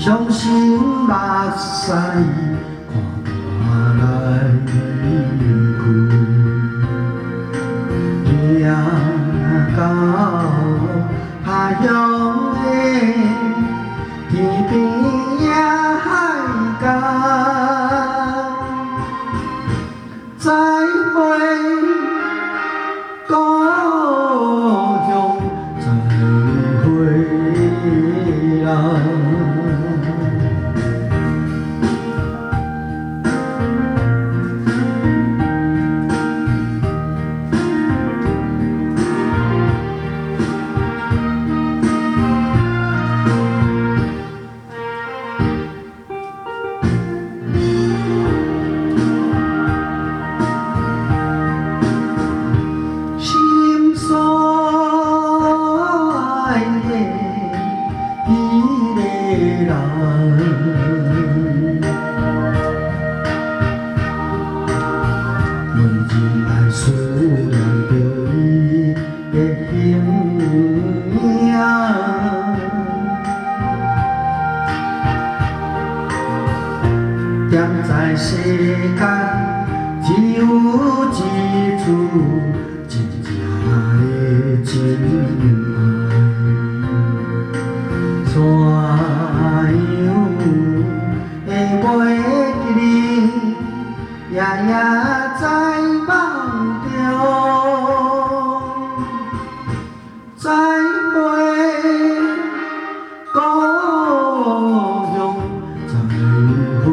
伤心目屎看我来开，行到下乡的天边野海角，再会故乡，再会人。思念着伊的形影，踮在世间只有一处真正的情爱，怎样会袂记你，夜夜在梦中，再会故乡，再会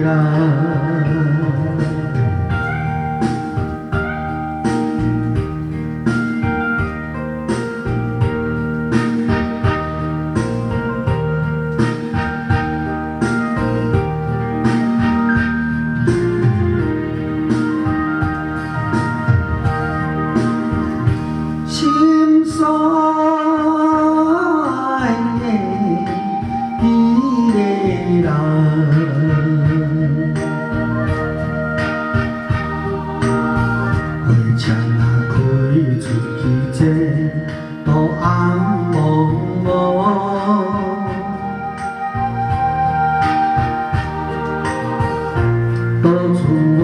人。心所爱的迄个人，花车若开出去这路暗茫茫，无厝无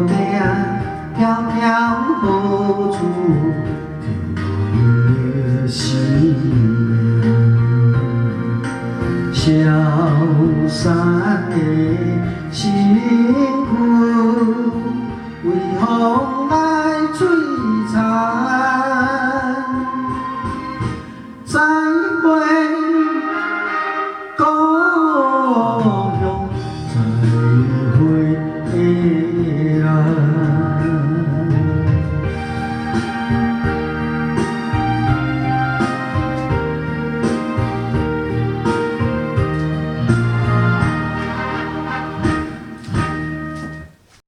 店，飘飘无厝。生命，消散的身躯为风。